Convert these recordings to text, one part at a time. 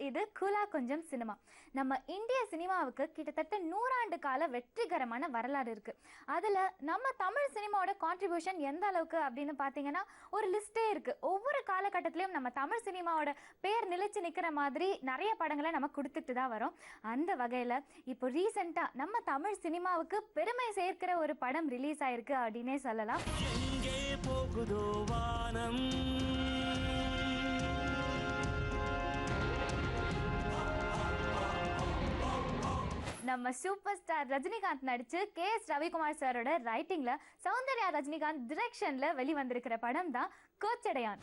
இது கூலா கொஞ்சம் சினிமா. நம்ம இந்திய சினிமாவுக்கு கிட்டத்தட்ட 100 ஆண்டு கால வெற்றிகரமான வரலாறு இருக்கு. அதுல நம்ம தமிழ் சினிமாவோட கான்ட்ரிபியூஷன் எந்த அளவுக்கு அப்படின்னு பார்த்தீங்கன்னா ஒரு லிஸ்டே இருக்கு. ஒவ்வொரு காலகட்டத்திலையும் நம்ம தமிழ் சினிமாவோட பேர் நிலைச்சு நிற்கிற மாதிரி நிறைய படங்களை நம்ம கொடுத்துட்டு தான் வரோம். அந்த வகையில் இப்போ ரீசெண்டாக நம்ம தமிழ் சினிமாவுக்கு பெருமை சேர்க்கிற ஒரு படம் ரிலீஸ் ஆயிருக்கு அப்படின்னே சொல்லலாம். போகுதோ வானம், நம்ம சூப்பர் ஸ்டார் ரஜினிகாந்த் நடிச்சு KS ரவிக்குமார் சாரோட ரைட்டிங்ல சௌந்தர்யா ரஜினிகாந்த் டிரெக்ஷன்ல வெளிவந்திருக்கிற படம் தான் கோச்சடையான்.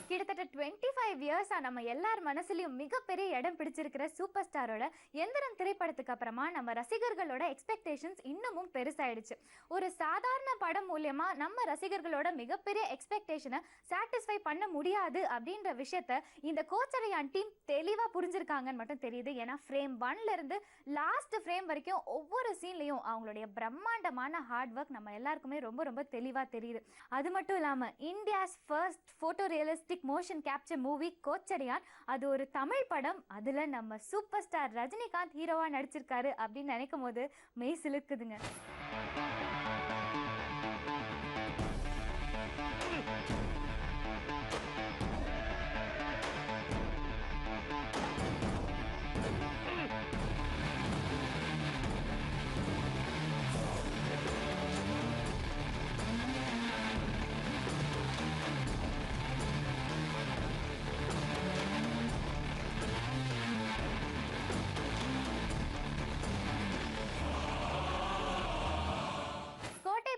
கிட்டத்தட்ட 25 இயர்ஸா நம்ம எல்லார் மனசுலையும் மிகப்பெரிய இடம் பிடிச்சிருக்கிற சூப்பர் ஸ்டாரோட எந்திரன் திரைப்படத்துக்கு அப்புறமா நம்ம ரசிகர்களோட எக்ஸ்பெக்டேஷன்ஸ் இன்னமும் பெருசாயிடுச்சு. ஒரு சாதாரண படம் மூலியமா நம்ம ரசிகர்களோட மிகப்பெரிய எக்ஸ்பெக்டேஷனை சாட்டிஸ்ஃபை பண்ண முடியாது அப்படின்ற விஷயத்த இந்த கோச்சடையான் டீம் தெளிவா புரிஞ்சிருக்காங்கன்னு மட்டும் தெரியுது. ஏன்னா ஃப்ரேம் 1ல இருந்து லாஸ்ட் ஃப்ரேம் வரைக்கும் ஒவ்வொரு சீன்லையும் அவங்களுடைய பிரம்மாண்டமான ஹார்ட் ஒர்க் நம்ம எல்லாருக்குமே ரொம்ப ரொம்ப தெளிவா தெரியுது. அது மட்டும் இல்லாம India's first photo realistic motion capture movie கோச்சடையான், அது ஒரு தமிழ் படம். அதுல நம்ம சூப்பர் ஸ்டார் ரஜினிகாந்த் ஹீரோவா நடிச்சிருக்காரு அப்படின்னு நினைக்கும் போது மெய் சிலுக்குதுங்க.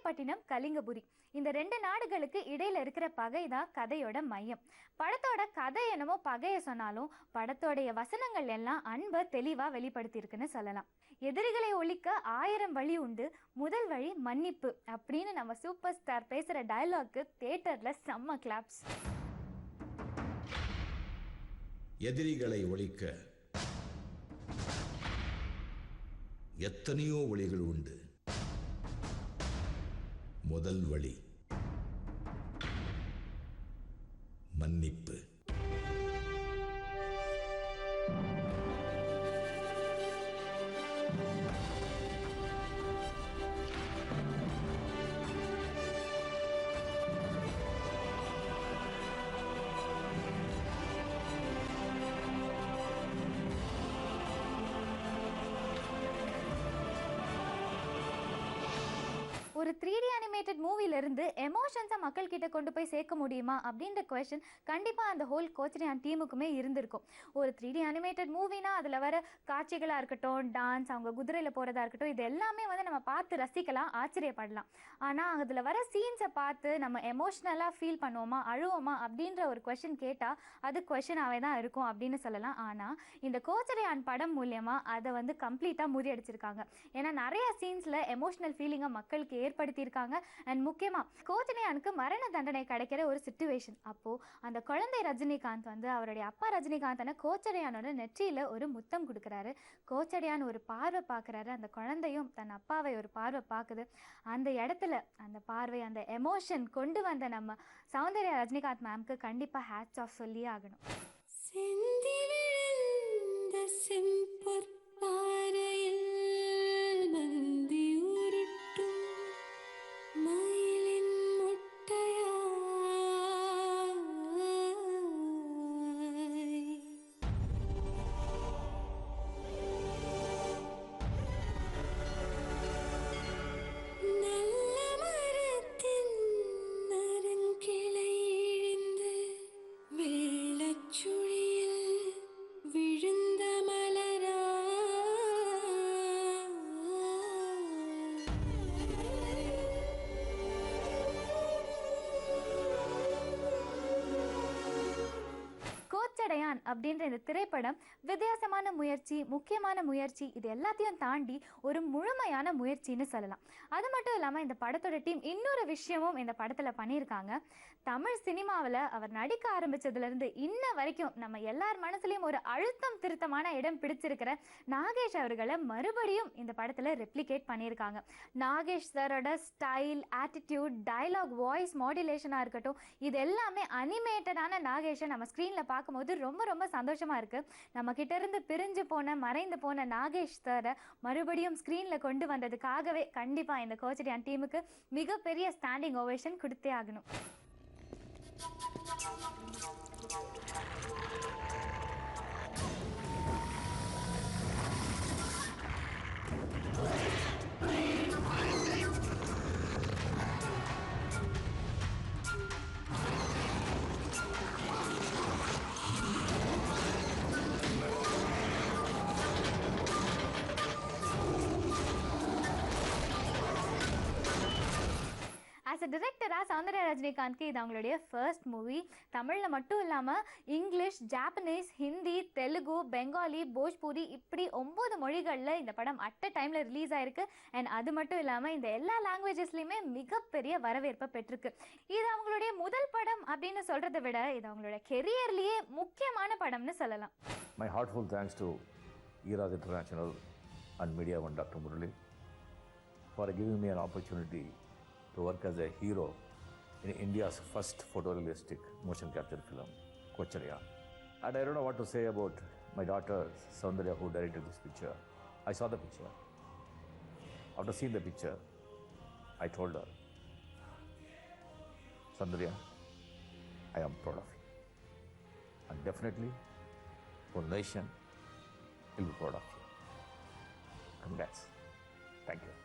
பட்டினம் கலிங்கபுரி, இந்த 2 நாடுகளுக்கு இடையில இருக்கிற பகை தான் கதையோட மையம். படத்தோட கதை என்னமோ பகையை சொன்னாலும் படத்தோடைய வசனங்கள் எல்லாம் அன்பை தெளிவா வெளிப்படுத்தி இருக்குன்னு சொல்லலாம். எதிரிகளை ஒழிக்க 1000 வழி உண்டு, முதல் வழி மன்னிப்பு அப்படின்னு நம்ம சூப்பர் ஸ்டார் பேசுற டயலாக்கு தியேட்டர்ல செம்ம கிளாப்ஸ். எதிரிகளை ஒழிக்க எத்தனையோ வழிகள் உண்டு, முதல் வழி மன்னிப்பு. ஒரு 3D அனிமேட்டட் மூவிலிருந்து எமோஷன்ஸை மக்கள் கிட்ட கொண்டு போய் சேர்க்க முடியுமா அப்படின்ற கொஸ்டின் கண்டிப்பாக அந்த ஹோல் கோச்சடையான் டீமுக்குமே இருந்திருக்கும். ஒரு 3D அனிமேட்டட் மூவினா அதில் வர காட்சிகளாக இருக்கட்டும், டான்ஸ், அவங்க குதிரையில் போகிறதா இருக்கட்டும், இது எல்லாமே வந்து நம்ம பார்த்து ரசிக்கலாம், ஆச்சரியப்படலாம். ஆனால் அதில் வர சீன்ஸை பார்த்து நம்ம எமோஷ்னலாக ஃபீல் பண்ணுவோமா, அழுவோமா அப்படின்ற ஒரு கொஸ்டின் கேட்டால் அது கொஸ்டினாகவே தான் இருக்கும் அப்படின்னு சொல்லலாம். ஆனால் இந்த கோச்சடையான் படம் மூலியமாக அதை வந்து கம்ப்ளீட்டாக முறியடிச்சிருக்காங்க. ஏன்னா நிறைய சீன்ஸில் எமோஷ்னல் ஃபீலிங்கை மக்களுக்கு ஏற்படுத்தியிருக்காங்க. அண்ட் முக்கியமாக கோச்சடையானுக்கு மரண தண்டனை கிடைக்கிற ஒரு சிச்சுவேஷன். அப்போது அந்த குழந்தை ரஜினிகாந்த் வந்து அவருடைய அப்பா ரஜினிகாந்தனை கோச்சடையானோட நெற்றியில் ஒரு முத்தம் கொடுக்குறாரு. கோச்சடையான் ஒரு பார்வை பார்க்குறாரு, அந்த குழந்தையும் தன் அப்பாவை ஒரு பார்வை பார்க்குது. அந்த இடத்துல அந்த பார்வை, அந்த எமோஷன் கொண்டு வந்த நம்ம சௌந்தர்யா ரஜினிகாந்த் மேம்க்கு கண்டிப்பாக ஹேட்ஸ் ஆஃப் சொல்லியே ஆகணும். கோச்சடையான் அப்படின்ற இந்த திரைப்படம் வித்தியாசமான முயற்சி, முக்கியமான முயற்சி, இது எல்லாத்தையும் தாண்டி ஒரு முழுமையான முயற்சின்னு சொல்லலாம். அது மட்டும் இல்லாமல் இந்த படத்தோட டீம் இன்னொரு விஷயமும் இந்த படத்தில் பண்ணியிருக்காங்க. தமிழ் சினிமாவில் அவர் நடிக்க ஆரம்பிச்சதுலேருந்து இன்ன வரைக்கும் நம்ம எல்லார் மனசுலையும் ஒரு அழுத்தம் திருத்தமான இடம் பிடிச்சிருக்கிற நாகேஷ் அவர்களை மறுபடியும் இந்த படத்தில் ரெப்ளிகேட் பண்ணியிருக்காங்க. நாகேஷ் சாரோட ஸ்டைல், ஆட்டிடியூட், டயலாக், வாய்ஸ் மாடுலேஷனாக இருக்கட்டும், இது எல்லாமே அனிமேட்டடான நாகேஷை நம்ம ஸ்க்ரீனில் பார்க்கும்போது ரொம்ப ரொம்ப சந்தோஷமாக இருக்குது. நம்ம கிட்ட இருந்து பிரிஞ்சு போன, மறைந்து போன நாகேஷ் சாரை மறுபடியும் ஸ்க்ரீனில் கொண்டு வந்ததுக்காகவே கண்டிப்பாக இந்த கோச்சடையான் டீமுக்கு மிகப்பெரிய ஸ்டாண்டிங் ஓவேஷன் கொடுத்தே ஆகணும். ஆஸ் அ டிரெக்டராக சௌந்தர்யா ரஜினிகாந்த்க்கு இது அவங்களுடைய ஃபர்ஸ்ட் மூவி. தமிழில் மட்டும் இல்லாமல் இங்கிலீஷ், ஜாப்பனீஸ், ஹிந்தி, தெலுங்கு, பெங்காலி, போஜ்பூரி இப்படி 9 மொழிகளில் இந்த படம் அட் அ டைமில் ரிலீஸ் ஆயிருக்கு. அண்ட் அது மட்டும் இல்லாமல் இந்த எல்லா லாங்குவேஜஸ்லையுமே மிகப்பெரிய வரவேற்பை பெற்றிருக்கு. இது அவங்களுடைய முதல் படம் அப்படின்னு சொல்கிறத விட இது அவங்களோட கெரியர்லேயே முக்கியமான படம்னு சொல்லலாம். My heartfelt thanks to Eras International and Media One Dr. Murali for giving me an opportunity to work as a hero in India's first photorealistic motion capture film, Kochariya. And I don't know what to say about my daughter Soundarya, who directed this picture. I saw the picture. After seeing the picture, I told her, Soundarya, I am proud of you. And definitely, our nation will be proud of you. Congrats. Thank you.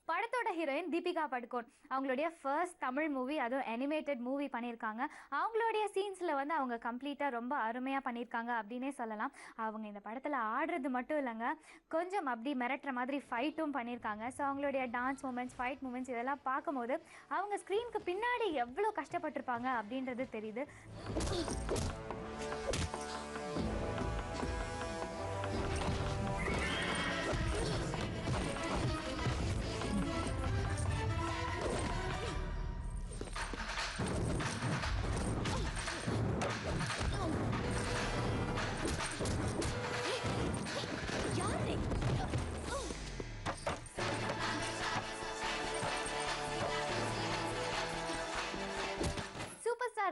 படத்தோட heroine Deepika Padukone அவங்களுடைய first Tamil movie, அதுவும் animated movie பண்ணியிருக்காங்க. அவங்களுடைய சீன்ஸில் வந்து அவங்க கம்ப்ளீட்டாக ரொம்ப அருமையாக பண்ணியிருக்காங்க அப்படின்னே சொல்லலாம். அவங்க இந்த படத்தில் ஆடுறது மட்டும் இல்லைங்க, கொஞ்சம் அப்படி மிரட்டுற மாதிரி ஃபைட்டும் பண்ணியிருக்காங்க. ஸோ அவங்களுடைய டான்ஸ் மூமெண்ட்ஸ், ஃபைட் மூமெண்ட்ஸ் இதெல்லாம் பார்க்கும்போது அவங்க ஸ்க்ரீனுக்கு பின்னாடி எவ்வளோ கஷ்டப்பட்டிருப்பாங்க அப்படின்றது தெரியுது.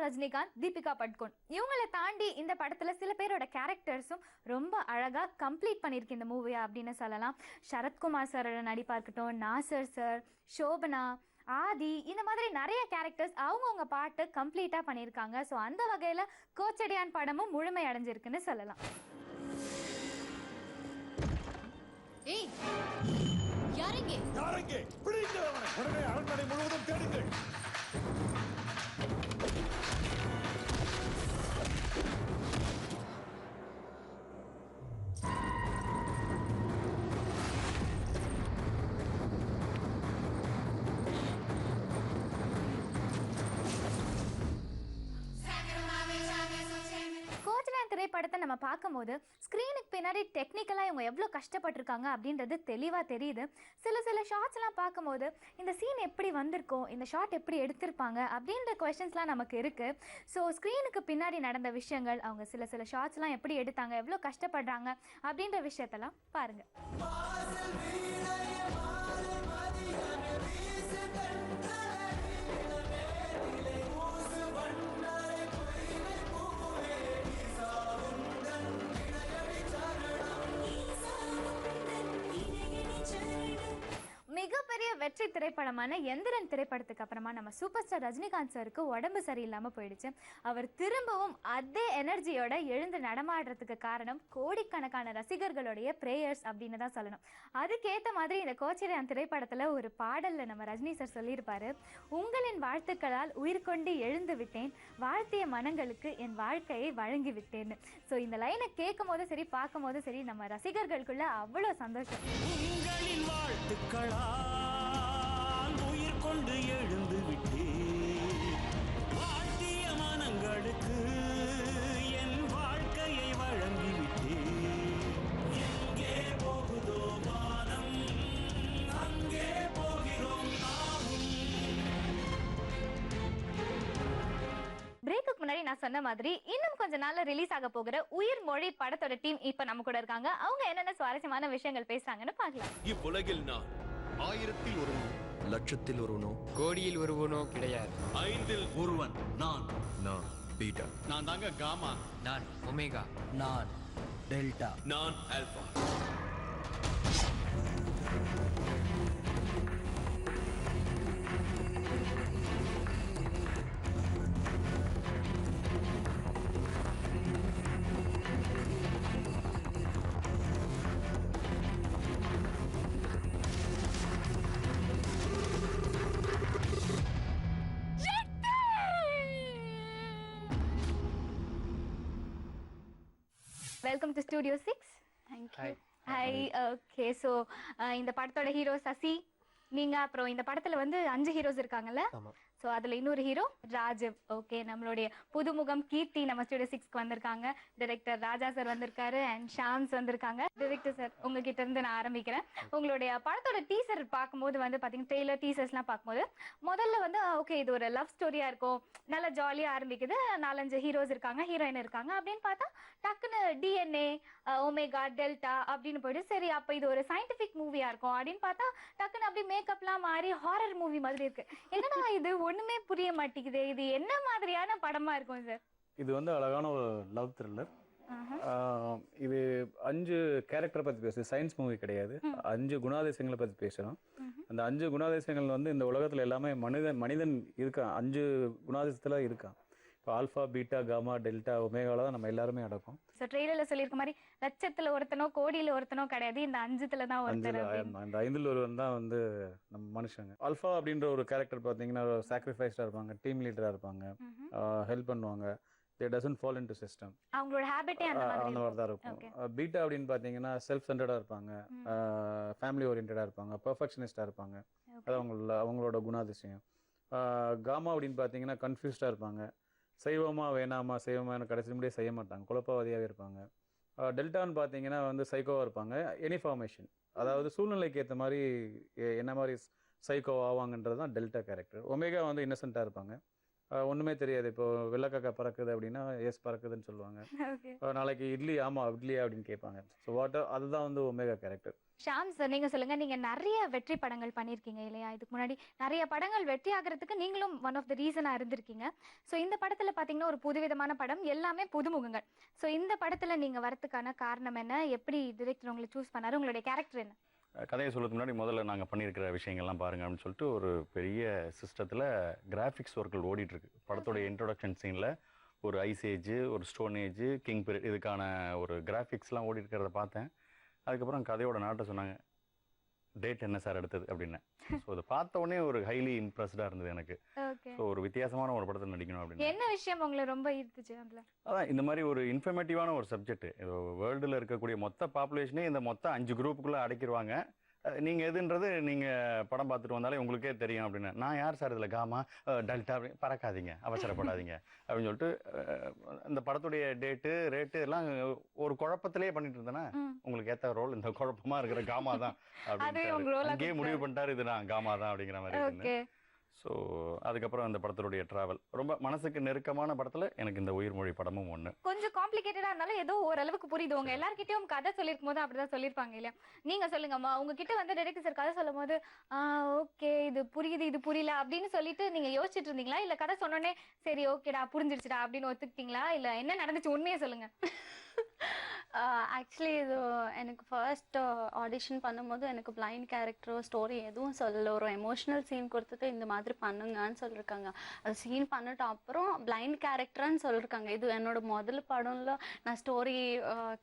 ரஜினிகாந்த், தீபிகா படுகோன் இவங்களை தாண்டி இந்த படத்தில் சில பேரோட கேரக்டர்ஸும் ரொம்ப அழகாக கம்ப்ளீட் பண்ணியிருக்கு இந்த மூவியை அப்படின்னு சொல்லலாம். சரத்குமார் சாரோட நடிப்பாக இருக்கட்டும், நாசர் சார், சோபனா, ஆதி, இந்த மாதிரி நிறைய கேரக்டர்ஸ் அவங்கவுங்க பாட்டு கம்ப்ளீட்டாக பண்ணியிருக்காங்க. ஸோ அந்த வகையில் கோச்சடையான் படமும் முழுமை அடைஞ்சிருக்குன்னு சொல்லலாம். திரைப்படத்தை நம்ம பார்க்கும்போது ஸ்க்ரீனுக்கு பின்னாடி டெக்னிக்கலாக இவங்க எவ்வளோ கஷ்டப்பட்டிருக்காங்க அப்படின்றது தெளிவாக தெரியுது. சில ஷார்ட்ஸ்லாம் பார்க்கும்போது இந்த சீன் எப்படி வந்திருக்கும், இந்த ஷார்ட் எப்படி எடுத்திருப்பாங்க அப்படின்ற கொஷின்ஸ்லாம் நமக்கு இருக்குது. ஸோ ஸ்க்ரீனுக்கு பின்னாடி நடந்த விஷயங்கள், அவங்க சில ஷார்ட்ஸ்லாம் எப்படி எடுத்தாங்க, எவ்வளோ கஷ்டப்படுறாங்க அப்படின்ற விஷயத்தெல்லாம் பாருங்கள். மிகப்பெரிய வெற்றி திரைப்படமான எந்திரன் திரைப்படத்துக்கு அப்புறமா நம்ம சூப்பர் ஸ்டார் ரஜினிகாந்த் சாருக்கு உடம்பு சரியில்லாமல் போயிடுச்சு. அவர் திரும்பவும் அதே எனர்ஜியோட எழுந்து நடமாடுறதுக்கு காரணம் கோடிக்கணக்கான ரசிகர்களுடைய பிரேயர்ஸ் அப்படின்னு தான் சொல்லணும். அதுக்கேற்ற மாதிரி இந்த கோச்சடையான் திரைப்படத்தில் ஒரு பாடலில் நம்ம ரஜினி சார் சொல்லியிருப்பாரு, உங்களின் வாழ்த்துக்களால் உயிர் கொண்டு எழுந்து விட்டேன், வாழ்த்திய மனங்களுக்கு என் வாழ்க்கையை வழங்கி விட்டேன்னு. ஸோ இந்த லைனை கேட்கும் போதும் சரி, பார்க்கும் போதும் சரி, நம்ம ரசிகர்களுக்குள்ள அவ்வளோ சந்தோஷம். உயிர் கொண்டு எழுந்து விட்டே வாழ்த்திய மனங்களுக்கு என் வாழ்க்கையை வழங்கி விட்டே. எங்கே போகுதோ வானம், அங்கே போகிறோம் நாமும். நான் சொன்ன மாதிரி இன்னும் கொஞ்ச நாள்ல ரிலீஸ் ஆக போகிற உயிர் மொழி படத்தோட டீம் இப்ப நம்ம கூட இருக்காங்க. அவங்க என்னென்ன சுவாரஸ்யமான விஷயங்கள் பேசுறாங்கன்னு பார்க்கலாம். இவ்வுலகில் நான் 1000ல் ஒருவனோ, லட்சத்தில் ஒருவனோ, கோடியில் ஒருவனோ கிடையாது. 5ல் ஒருவன் நான். நான் பீட்டா, நான் தாங்க காமா. நான் ஒமேகா. நான் டெல்டா. நான் alpha. Welcome to studio 6. Hi. Hi. Okay, so இந்த படத்தோட ஹீரோ சசி, நீங்க அப்புறம் இந்த படத்துல வந்து 5 ஹீரோஸ் இருக்காங்கல்ல? ஆமா. ஸோ அதுல இன்னொரு ஹீரோ ராஜீவ். ஓகே, நம்மளுடைய புதுமுகம் கீர்த்தி நம்ம ஸ்டுடியோ 6க்கு வந்திருக்காங்க. டைரக்டர் ராஜா சார் வந்திருக்காரு அண்ட் ஷாம்ஸ் வந்திருக்காங்க. டைரக்டர் சார், உங்ககிட்ட இருந்து நான் ஆரம்பிக்கிறேன். உங்களுடைய படத்தோட டீசர் பார்க்கும்போது வந்து பாத்தீங்கன்னா ட்ரெய்லர் டீசர்ஸ்லாம் பார்க்கும்போது முதல்ல வந்து ஓகே இது ஒரு லவ் ஸ்டோரியா இருக்கும், நல்லா ஜாலியா ஆரம்பிக்குது, 4-5 ஹீரோஸ் இருக்காங்க, ஹீரோயின் இருக்காங்க அப்படின்னு பார்த்தா டக்குன்னு டிஎன்ஏ, ஒமேகா, டெல்டா அப்படின்னு போயிட்டு சரி அப்ப இது ஒரு சயின்டிபிக் மூவியா இருக்கும் அப்படின்னு பார்த்தா டக்குன்னு அப்படி மேக்கப்லாம் மாறி ஹாரர் மூவி மாதிரி இருக்கு. என்னடா இது ஒண்ணுமே புரிய மாட்டேங்குது, இது என்ன மாதிரியான படமா இருக்கும் சார்? இது வந்து அழகான ஒரு லவ் த்ரில்லர். இது 5 கேரக்டரை பற்றி பேசுது, சயின்ஸ் மூவி கிடையாது. 5 குணாதிசயங்களை பற்றி பேசுகிறோம். அந்த 5 குணாதிசயங்கள் வந்து இந்த உலகத்தில் எல்லாமே மனிதன் இருக்கான். 5 குணாதிசயத்தில் இருக்கான். இப்போ ஆல்ஃபா, பீட்டா, காமா, டெல்டா, ஒமேகாவில் தான் நம்ம எல்லாருமே அடக்கும். ஸோ ட்ரெய்லரில் சொல்லியிருக்க மாதிரி லட்சத்தில் ஒருத்தனோ கோடியில் ஒருத்தனோ கிடையாது, இந்த 5த்துல தான் ஒருத்தர். இந்த 5ல் ஒருவன் தான் வந்து நம்ம மனுஷங்க. ஆல்ஃபா அப்படின்ற ஒரு கேரக்டர் பார்த்தீங்கன்னா சாக்ரிஃபைஸ்டாக இருப்பாங்க, டீம் லீடராக இருப்பாங்க, ஹெல்ப் பண்ணுவாங்க. தே டசன்ட் ஃபால் இன்டு சிஸ்டம். அவங்களோட ஹேபிட்டே அந்த மாதிரி தான் இருக்கும். பீட்டா அப்படின்னு பார்த்தீங்கன்னா செல்ஃப் சென்டர்டாக இருப்பாங்க, ஃபேமிலி ஓரியன்டாக இருப்பாங்க, பர்ஃபெக்ஷனிஸ்டாக இருப்பாங்க. அது அவங்களோட குணாதிசயம். காமா அப்படின்னு பார்த்தீங்கன்னா கன்ஃபியூஸ்டாக இருப்பாங்க, செய்வோமா வேணாமா செய்வோமா கடைசி முடியே செய்ய மாட்டாங்க, குழப்பவாதியாகவே இருப்பாங்க. டெல்டான்னு பார்த்தீங்கன்னா வந்து சைக்கோவாக இருப்பாங்க, எனி ஃபார்மேஷன், அதாவது சூழ்நிலைக்கு ஏற்ற மாதிரி என்ன மாதிரி சைக்கோ ஆவாங்கன்றது தான் டெல்டா கேரக்டர். ஒமேகா வந்து இன்னசென்ட்டாக இருப்பாங்க, ஒன்றுமே தெரியாது. இப்போ வெள்ளக்காக்கா பறக்குது அப்படின்னா எஸ் பறக்குதுன்னு சொல்லுவாங்க. நாளைக்கு இட்லி ஆமாம் இட்லியா அப்படின்னு கேட்பாங்க. ஸோ அதுதான் வந்து ஒமேகா கேரக்டர். ஷாம் சார், நீங்க சொல்லுங்க, நீங்க நிறைய வெற்றி படங்கள் பண்ணியிருக்கீங்க இல்லையா? இதுக்கு முன்னாடி நிறைய படங்கள் வெற்றி ஆகிறதுக்கு நீங்களும் ஒன் ஆஃப் த ரீசனா இருந்திருக்கீங்க. ஸோ இந்த படத்துல பாத்தீங்கன்னா ஒரு புதுவிதமான படம், எல்லாமே புதுமுகங்கள். ஸோ இந்த படத்துல நீங்க வரதுக்கான காரணம் என்ன? எப்படி டிரெக்டர் உங்களை சூஸ் பண்ணாரு? உங்களுடைய கேரக்டர் என்ன? கதையை சொல்கிறதுக்கு முன்னாடி முதல்ல நாங்கள் பண்ணியிருக்கிற விஷயங்கள்லாம் பாருங்கள் அப்படின்னு சொல்லிட்டு ஒரு பெரிய சிஸ்டத்தில் கிராஃபிக்ஸ் ஒர்க்குகள் ஓடிட்டுருக்கு. படத்தோட இன்ட்ரொடக்ஷன் சீனில் ஒரு ஐஸ் ஏஜ், ஒரு ஸ்டோன் ஏஜ், கிங் பீரியட் இதுக்கான ஒரு கிராஃபிக்ஸ்லாம் ஓடி இருக்கிறத பார்த்தேன். அதுக்கப்புறம் கதையோட நாட்டை சொன்னாங்க, டேட் என்ன சார் எடுத்தது அப்படின்னு. ஸோ அதை பார்த்த உடனே ஒரு ஹைலி இம்ப்ரெஸ்டாக இருந்தது எனக்கு. ஸோ ஒரு வித்தியாசமான ஒரு படத்தில் நடிக்கணும் அப்படின்னு. என்ன விஷயம் உங்களை ரொம்ப ஈர்த்துச்சு அதுல? அதான் இந்த மாதிரி ஒரு இன்ஃபர்மேட்டிவான ஒரு சப்ஜெக்ட். வேர்ல்டில் இருக்கக்கூடிய மொத்த பாப்புலேஷனே இந்த மொத்த 5 குரூப்புக்குள்ளே அடைக்கிடுவாங்க. நீங்கள் எதுன்றது நீங்கள் படம் பார்த்துட்டு வந்தாலே உங்களுக்கே தெரியும் அப்படின்னு. நான் யார் சார் இதில் காமா டெல்டா அப்படி பறக்காதீங்க, அவசரப்படாதீங்க அப்படின்னு சொல்லிட்டு இந்த படத்துடைய டேட்டு ரேட்டு எல்லாம் ஒரு குழப்பத்திலே பண்ணிட்டு இருந்தேன்னா உங்களுக்கு ஏற்ற ரோல் இந்த குழப்பமா இருக்கிற காமா தான் அப்படின்னு அங்கேயே முடிவு பண்ணிட்டாரு, இது நான் காமா தான் அப்படிங்கிற மாதிரி. ஸோ அதுக்கப்புறம் அந்த படத்தினுடைய ட்ராவல் ரொம்ப மனசுக்கு நெருக்கமான படத்தில் எனக்கு இந்த உயிர்மொழி படமும் ஒன்று. கொஞ்சம் காம்ப்ளிகேட்டடாக இருந்தாலும் ஏதோ ஓரளவுக்கு புரியுது. உங்க எல்லார்கிட்டயும் கதை சொல்லியிருக்கும் போது அப்படிதான் சொல்லியிருப்பாங்க இல்லையா? நீங்க சொல்லுங்கம்மா, உங்ககிட்ட வந்து டைரக்டர் சார் கதை சொல்லும் போது ஓகே இது புரியுது இது புரியல அப்படின்னு சொல்லிட்டு நீங்க யோசிச்சுட்டு இருந்தீங்களா? இல்ல கதை சொன்னோடனே சரி ஓகேடா புரிஞ்சிடுச்சுடா அப்படின்னு ஒத்துக்கிட்டீங்களா? இல்ல என்ன நடந்துச்சு உண்மையே சொல்லுங்க. ஆக்சுவலி இது எனக்கு ஃபர்ஸ்ட் ஆடிஷன் பண்ணும்போது எனக்கு பிளைண்ட் கேரக்டரோ ஸ்டோரி எதுவும் சொல்லலை. ஒரு எமோஷ்னல் சீன் கொடுத்துட்டு இந்த மாதிரி பண்ணுங்கன்னு சொல்லியிருக்காங்க. அது சீன் பண்ணிட்டு அப்புறம் பிளைண்ட் கேரக்டர்ன்னு சொல்லியிருக்காங்க. இது என்னோட முதல் படம்ல நான் ஸ்டோரி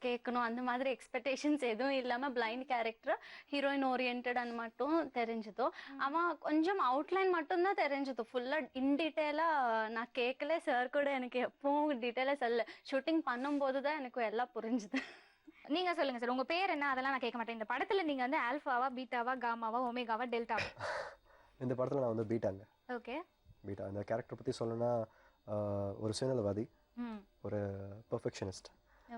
கேட்கணும் அந்த மாதிரி எக்ஸ்பெக்டேஷன்ஸ் எதுவும் இல்லாமல் பிளைண்ட் கேரக்டர் ஹீரோயின் ஓரியன்டட் மட்டும் தெரிஞ்சதோ. அவன் கொஞ்சம் அவுட்லைன் மட்டும்தான் தெரிஞ்சது, ஃபுல்லாக இன் டீட்டெயிலாக நான் கேட்கல. சார் கூட எனக்கு எப்பவும் டீட்டெயிலாக சொல்லல, ஷூட்டிங் பண்ணும்போது தான் எனக்கு எல்லாம் புரிஞ்சுது. நீங்க சொல்லுங்க சார், உங்க பேர் என்ன? அதெல்லாம் நான் கேட்க மாட்டேன். இந்த படத்துல நீங்க வந்து ஆல்ஃபாவா, பீட்டாவா, காமாவா, ஒமேகாவா, டெல்டாவா? இந்த படத்தில் நான் வந்து பீட்டாங்க. ஓகே, பீட்டா. இந்த கேரக்டர் பற்றி சொல்லணும்னா ஒரு சுயநலவாதி, ஒரு பெர்ஃபெக்ஷனிஸ்ட்.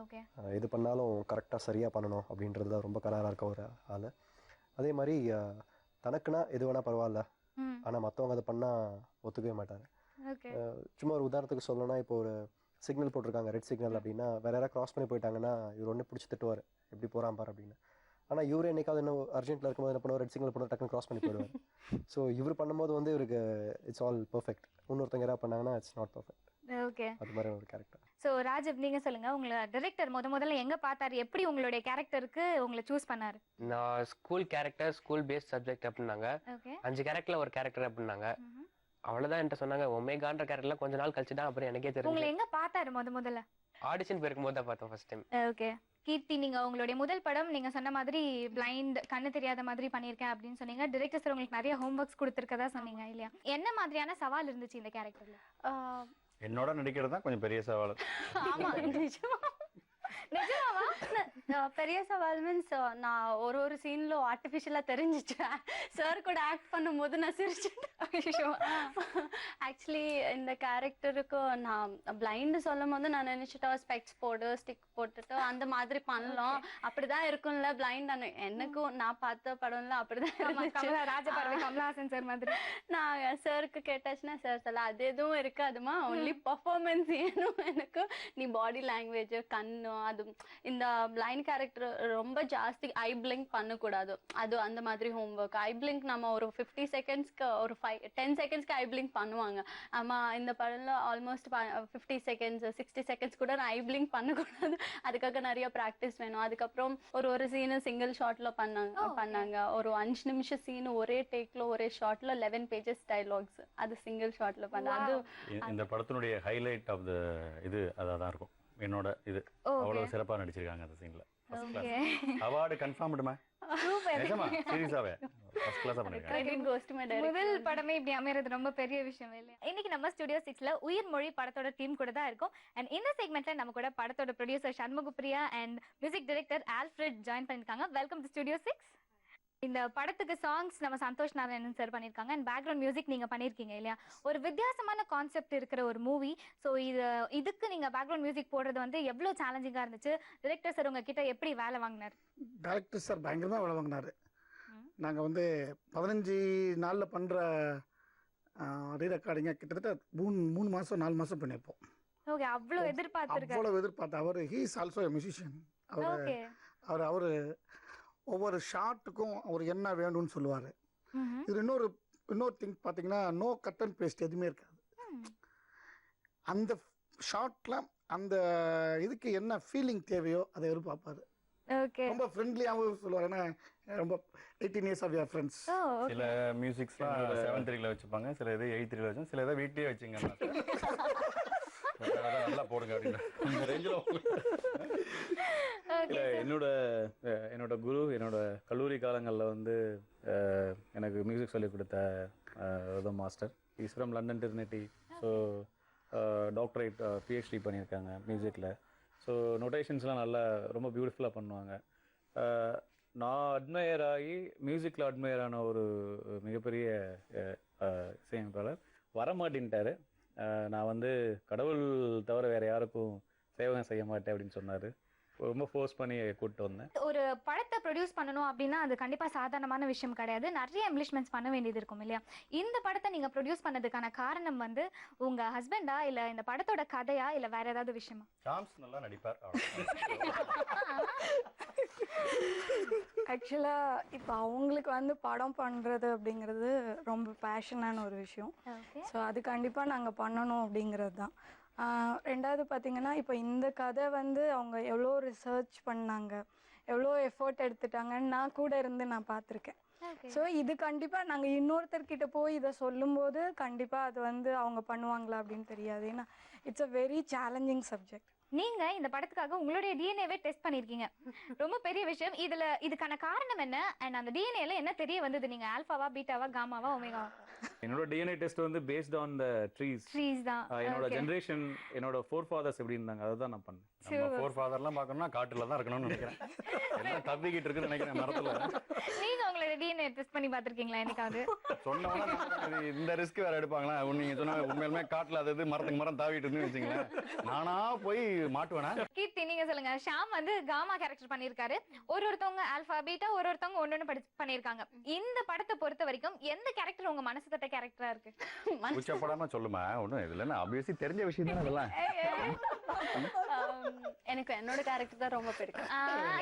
ஓகே, எது பண்ணாலும் கரெக்டாக சரியாக பண்ணணும் அப்படின்றது தான் ரொம்ப கராராக இருக்க ஒரு ஆள். அதே மாதிரி தனக்குன்னா எது வேணால் பரவாயில்ல, ஆனால் மற்றவங்க அதை பண்ணால் ஒத்துக்கவே மாட்டார். சும்மா ஒரு உதாரணத்துக்கு சொல்லணும்னா இப்போ ஒரு சிக்னல் போட்டிருக்காங்க ரெட் சிக்னல் அப்படின்னா வேறு யாராவது க்ராஸ் பண்ணி போயிட்டாங்கன்னா இவர் ஒன்று பிடிச்சி திட்டுவார் எப்படி போகிறான் பார் அப்படின்னு. ஆனால் இவர் என்னைக்காவது இன்னும் அர்ஜென்ட்டில் இருக்கும்போது என்ன பண்ணுவார், ரெட் சிக்னல் போட்டு டக்குன்னு க்ராஸ் பண்ணி போயிடுவார். ஸோ இவர் பண்ணும்போது வந்து இவருக்கு இட்ஸ் ஆல் பர்ஃபெக்ட். இன்னொருத்தங்க யாராவது பண்ணாங்கன்னா இட்ஸ் நாட் பர்ஃபெக்ட். ஓகே, அது மாதிரி ஒரு கேரக்டர். ஸோ ராஜீவ் நீங்கள் சொல்லுங்கள், உங்களை டைரக்டர் முதல்ல எங்கே பார்த்தாரு, எப்படி உங்களுடைய கேரக்டருக்கு உங்களை சூஸ் பண்ணாரு? நான் school character, school based subject அப்படின்னாங்க. ஓகே, 5 கேரக்டர்ல ஒரு கேரக்டர் அப்படின்னாங்க. அவ்வளோதான் என்கிட்ட சொன்னாங்க. ஒமேகான்ற கேரக்டர்லாம் கொஞ்ச நாள் கழிச்சு தான் அப்புறம் எனக்கே உங்களை தெரியும். எங்கே பார்த்தாரு முதல்ல? ஆடிஷன் போயிருக்கும் போது தான் பார்த்தோம் ஃபர்ஸ்ட் டைம். ஓகே, கீர்த்தி நீங்கள் உங்களுடைய முதல் படம் நீங்கள் சொன்ன மாதிரி பிளைண்ட், கண்ணு தெரியாத மாதிரி பண்ணியிருக்கேன் அப்படின்னு சொன்னீங்க. டிரெக்டர் சார் உங்களுக்கு நிறைய ஹோம் ஒர்க்ஸ் கொடுத்துருக்கதா சொன்னீங்க இல்லையா? என்ன மாதிரியான சவால் இருந்துச்சு இந்த கேரக்டரில்? என்னோட நடிக்கிறது தான் கொஞ்சம் பெரிய சவால். ஆமா நிஜமாவா? பெரிய சவால் மீன்ஸ் நான் ஒரு சீன்ல ஆர்டிஃபிஷியலா தெரிஞ்சிட்டேன். சார் கூட ஆக்ட் பண்ணும்போது நான் சிரிச்சிட்டேன். ஆக்சுவலி இந்த கேரக்டருக்கு நான் பிளைண்ட் சொல்லும் போது நான் நினைச்சிட்டா ஸ்பெக்ஸ் போடு, ஸ்டிக் போட்டுட்டு அந்த மாதிரி பண்ணலாம், அப்படிதான் இருக்கும்ல பிளைண்ட். எனக்கும் நான் பார்த்த படம்ல அப்படிதான் ராஜபார்வை கமலஹாசன் சார் மாதிரி. நான் சாருக்கு கேட்டாச்சுன்னா சார் சொல்ல அது எதுவும் இருக்காதுமா, ஒன்லி பர்ஃபார்மன்ஸ் வேணும் எனக்கு, நீ பாடி லாங்குவேஜ் கண்ணு அது. இந்த பிளைண்ட் கேரக்டர் ரொம்ப ஜாஸ்தி ஐ பிளிங்க் பண்ணக்கூடாது, அது அந்த மாதிரி ஹோம்ஒர்க். ஐ பிளிங்க் நம்ம ஒரு 50 செகண்ட்ஸ்க்கு ஒரு 10 செகண்ட்ஸ்க்கு ஐ பிளிங்க் பண்ணுவாங்க. ஆமா, இந்த படம்ல ஆல்மோஸ்ட் 50 செகண்ட்ஸ் 60 செகண்ட்ஸ் கூட ஐ பிளிங்க் பண்ணக்கூடாது. அதுக்காக நிறைய ப்ராக்டிஸ் வேணும். அதுக்கப்புறம் ஒரு சீனு சிங்கிள் ஷாட்ல பண்ணாங்க. ஒரு 5 நிமிஷம் சீனு ஒரே டேக்ல ஒரே ஷாட்ல 11 பேஜஸ் டைலாக்ஸ், அது சிங்கிள் ஷாட்ல பண்ண. அது இந்த படத்தினுடைய ஹைலைட் ஆஃப் த இது அதான் இருக்கும். என்னோட இது அவ்வளவு சிறப்பா நடிச்சிருக்காங்க அந்த சீன்ல. ஃபர்ஸ்ட் கிளாஸ் அவார்ட் கன்ஃபார்ம்டுமா? நிஜமா சீரியஸாவே ஃபர்ஸ்ட் கிளாஸா பண்ணிருக்காங்க. முதல் படமே இப்படி அமையறது ரொம்ப பெரிய விஷயம் இல்லையா? இன்னைக்கு நம்ம ஸ்டுடியோ 6ல உயிர்மொழி படத்தோட டீம் கூட தான் இருக்கும். அண்ட் இந்த செக்மெண்ட்ல நம்ம கூட படத்தோட producer Shanmugapriya and music director Alfred join பண்ணிருக்காங்க. Welcome to studio 6. இந்த படத்துக்கு சாங்ஸ் நம்ம சந்தோஷ் நாராயணன் சார் பண்ணியிருக்காங்க அண்ட் பேக்ரவுண்ட் மியூசிக் நீங்கள் பண்ணியிருக்கீங்க இல்லையா? ஒரு வித்தியாசமான கான்செப்ட் இருக்கிற ஒரு மூவி. ஸோ இதுக்கு நீங்கள் பேக்ரவுண்ட் மியூசிக் போடுறது வந்து எவ்வளோ சேலஞ்சிங்காக இருந்துச்சு? டிரெக்டர் சார் உங்ககிட்ட எப்படி வேலை வாங்கினார்? டைரக்டர் சார் பயங்கரமாக வேலை வாங்கினார். நாங்கள் வந்து 15 நாளில் பண்ணுற ரீரெக்கார்டிங்க கிட்டத்தட்ட 3 மாதம் 4 மாதம் பண்ணியிருப்போம். ஓகே, அவ்வளோ எதிர்பார்த்துருக்கேன். அவ்வளோ எதிர்பார்த்து. அவர் he is also a musician. அவர் ஒவ்வொரு ஷாட்டுக்கும் அவர் என்ன வேணும்னு சொல்லுவார். இது இன்னொரு திங் பார்த்தீங்கன்னா நோ கட் அண்ட் பேஸ்ட் எதுவுமே இருக்காது. அந்த ஷாட்டில் அந்த இதுக்கு என்ன ஃபீலிங் தேவையோ அதை எதிர்பார்ப்பாரு. ரொம்ப ஃப்ரெண்ட்லியாகவும் சொல்லுவார். ஏன்னா ரொம்ப 18 years of your friends. சில மியூசிக்ஸ்லாம் 7/3ல வச்சுப்பாங்க, சில இது 8/3ல வச்சு, சில இதை வீட்லேயே வச்சுங்க நல்லா போடுங்க அப்படின்னு ரேஞ்சில். என்னோட குரு என்னோட கல்லூரி காலங்களில் வந்து எனக்கு மியூசிக் சொல்லிக் கொடுத்த master is from London Trinity. So doctorate PhD பண்ணியிருக்காங்க மியூசிக்கில். ஸோ நொட்டேஷன்ஸ்லாம் நல்லா ரொம்ப பியூட்டிஃபுல்லாக பண்ணுவாங்க. நான் அட்மையர் ஆகி மியூசிக்கில் அட்மையர் ஆன ஒரு மிகப்பெரிய இசையமைப்பாளர் வரமாட்டேன்ட்டார். நான் வந்து கடவுள் தவிர வேறு யாருக்கும் சேவை செய்ய மாட்டேன் அப்படின்னு சொன்னார். ரொம்ப ஃபோர்ஸ் பண்ணி கூப்பிட்டு வந்தேன். ஒரு படத்தை ப்ரொடியூஸ் பண்ணணும் அப்படின்னா அது கண்டிப்பாக சாதாரணமான விஷயம் கிடையாது. நிறைய எம்ப்ளிஷ்மெண்ட்ஸ் பண்ண வேண்டியது இருக்கும் இல்லையா? இந்த படத்தை நீங்கள் ப்ரொடியூஸ் பண்ணதுக்கான காரணம் வந்து உங்கள் ஹஸ்பண்டா, இல்லை இந்த படத்தோட கதையா, இல்லை வேற ஏதாவது விஷயமா? சாம்ஸ் நல்லா நடிப்பார். ஆக்சுவலாக இப்போ அவங்களுக்கு வந்து படம் பண்ணுறது அப்படிங்கிறது ரொம்ப பேஷனான ஒரு விஷயம். ஸோ அது கண்டிப்பாக நாங்கள் பண்ணணும் அப்படிங்கிறது தான். ரெண்டாவது பார்த்திங்கன்னா இப்போ இந்த கதை வந்து அவங்க எவ்வளோ ரிசர்ச் பண்ணாங்க, எவ்வளோ எஃபர்ட் எடுத்துட்டாங்கன்னு நான் கூட இருந்து நான் பார்த்துருக்கேன். ஸோ இது கண்டிப்பாக நாங்கள் இன்னொருத்தர்கிட்ட போய் இதை சொல்லும்போது கண்டிப்பாக அது வந்து அவங்க பண்ணுவாங்களா அப்படின்னு தெரியாது. ஏன்னா it's a very challenging subject. நீங்க இந்த படத்துக்காக உங்களுடைய டிஎன்ஏவே டெஸ்ட் பண்ணிருக்கீங்க. ரொம்ப பெரிய விஷயம். இதுக்கான காரணம் என்ன? அண்ட் அந்த டிஎன்ஏல என்ன தெரிய வந்தது? நீங்க ஆல்பாவா, பீட்டாவா, காமாவா, ஒமேகாவா? என்னோட டிஎன்ஏ டெஸ்ட் வந்து பேஸ்ட் ஆன் த ட்ரீஸ் தான். என்னோட ஜெனரேஷன், என்னோட ஃபோர்ஃபாதர்ஸ் எப்படி இருந்தாங்க அதை தான் நான் பண்ணேன். நம்ம ஃபோர்ஃபாதர்லாம் பார்க்கணும்னா காட்டுல தான் இருக்கணும்னு நினைக்கிறேன். எல்லாம் தப்பிக்கிட்டு இருக்குன்னு நினைக்கிறேன் மரத்துல. நீங்க உங்களோட டிஎன்ஏ டெஸ்ட் பண்ணி பார்த்திருக்கீங்களா என்னைக்காவது? சொன்னவங்க இந்த ரிஸ்க் வேற எடுப்பாங்களா? நீங்க சொன்ன உண்மையிலுமே காட்டுல அது மரத்துக்கு மரம் தாவிட்டு இருந்து வச்சுங்களேன், நானா போய் மாட்டுவேனா? கீர்த்தி நீங்க சொல்லுங்க. ஷாம் வந்து காமா கேரக்டர் பண்ணிருக்காரு. ஒருத்தவங்க ஆல்பா, பீட்டா, ஒருத்தவங்க ஒன்னொன்னு பண்ணிருக்காங்க. இந்த படத்தை பொறுத்த வரைக்கும் எந்த கேரக்டர் உங்க மனசு தொட்ட கேரக்டரா இருக்கு? கூச்சப்படாம சொல்லுமா, ஒன்றும் இதில் என்ன ஆப்வியஸ்லி தெரிஞ்ச விஷயம் தானே அதெல்லாம். எனக்கு என்னோட கேரக்டர் தான் ரொம்ப பிடிக்கும்.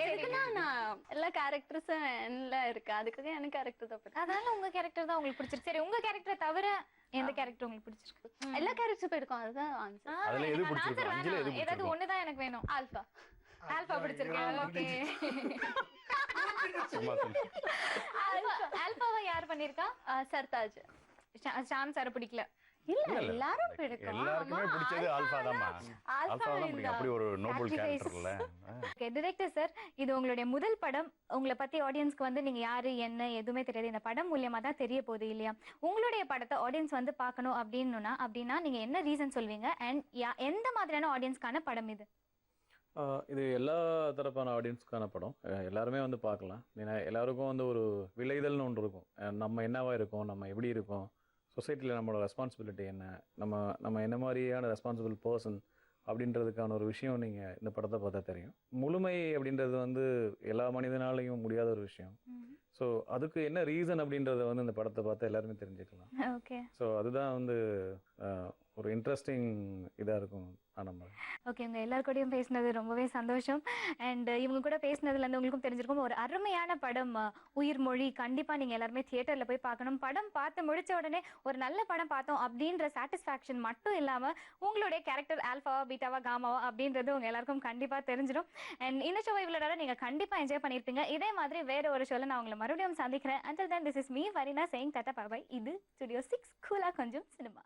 எதுக்குன்னா நான் எல்லா கேரக்டர்ஸும் என்ன இருக்கு, அதுக்காக எனக்கு கேரக்டர் தான் பிடிக்கும். அதனால உங்க கேரக்டர் தான் உங்களுக்கு பிடிச்சிருக்கு. சரி, உங்க கேரக்டரை தவிர எந்த கேரக்டர் உங்களுக்கு பிடிச்சிருக்கு? எல்லா கேரக்டரும் பிடிக்கும், அதுதான் ஆன்சர். அதுல எது பிடிச்சிருக்கு? அஞ்சுல எது ஏதாவது பிடிச்சிருக்கு? ஒண்ணு தான் எனக்கு வேணும். ஆல்ஃபா. ஆல்ஃபா பிடிச்சிருக்கு. ஓகே. சும்மா சொல்லு. ஆல்ஃபாவை யார் பண்ணிருக்கா? சர்தாஜ். ஷாம் சார் பிடிக்கல? இல்ல, எல்லாரும் பிடிக்கும். எல்லாருக்குமே பிடிச்சது ஆல்ஃபா தான்மா. ஆல்ஃபா தான் பிடிக்கும். அப்படி ஒரு நோபல் கேரக்டர்ல. ஓகே, டைரக்டர் சார், இது உங்களுடைய முதல் படம். உங்களை பத்தி ஆடியன்ஸ்க்கு வந்து நீங்க யாரு என்ன எதுவுமே தெரியாது. இந்த படம் மூலியமா தான் தெரிய போகுது இல்லையா? உங்களுடைய படத்தை ஆடியன்ஸ் வந்து பார்க்கணும் அப்படின்னா நீங்க என்ன ரீசன் சொல்வீங்க? அண்ட் எந்த மாதிரியான ஆடியன்ஸ்க்கான படம் இது? இது எல்லா தரப்பான ஆடியன்ஸ்க்கான படம். எல்லாருமே வந்து பார்க்கலாம். ஏன்னா எல்லாருக்கும் வந்து ஒரு விளைதல்னு ஒன்று இருக்கும். நம்ம என்னவா இருக்கோம், நம்ம எப்படி இருக்கோம், சொசைட்டியில் நம்மளோட ரெஸ்பான்சிபிலிட்டி என்ன, நம்ம என்ன மாதிரியான ரெஸ்பான்சிபிள் பர்சன் அப்படின்றதுக்கான ஒரு விஷயம் நீங்கள் இந்த படத்தை பார்த்தா தெரியும். முழுமை அப்படின்றது வந்து எல்லா மனிதனாலையும் முடியாத ஒரு விஷயம். ஸோ அதுக்கு என்ன ரீசன் அப்படின்றத வந்து இந்த படத்தை பார்த்தா எல்லாருமே தெரிஞ்சுக்கலாம். ஓகே. ஸோ அதுதான் வந்து ஒரு இன்ட்ரெஸ்டிங் இதாக இருக்கும். ஓகே, உங்கள் எல்லாருக்கூடையும் பேசினது ரொம்பவே சந்தோஷம். அண்ட் இவங்க கூட பேசினதுலேருந்து உங்களுக்கும் தெரிஞ்சிருக்கும் ஒரு அருமையான படம் உயிர்மொழி. கண்டிப்பாக நீங்கள் எல்லாருமே தியேட்டரில் போய் பார்க்கணும். படம் பார்த்து முடித்த உடனே ஒரு நல்ல படம் பார்த்தோம் அப்படின்ற சாட்டிஸ்ஃபேக்ஷன் மட்டும் இல்லாமல் உங்களுடைய கேரக்டர் ஆல்ஃபாவா பீட்டாவா காமாவா அப்படின்றது உங்கள் எல்லாருக்கும் கண்டிப்பாக தெரிஞ்சிடும். அண்ட் இந்த ஷோவை இவ்வளோ நேரம் நீங்கள் கண்டிப்பாக என்ஜாய் பண்ணியிருப்பீங்க. இதே மாதிரி வேறு ஒரு ஷோவில் நான் உங்களை மறுபடியும் சந்திக்கிறேன். until then this is me Varina saying tata bye bye. இது Studio 6 கூலா கொஞ்சம் சினிமா.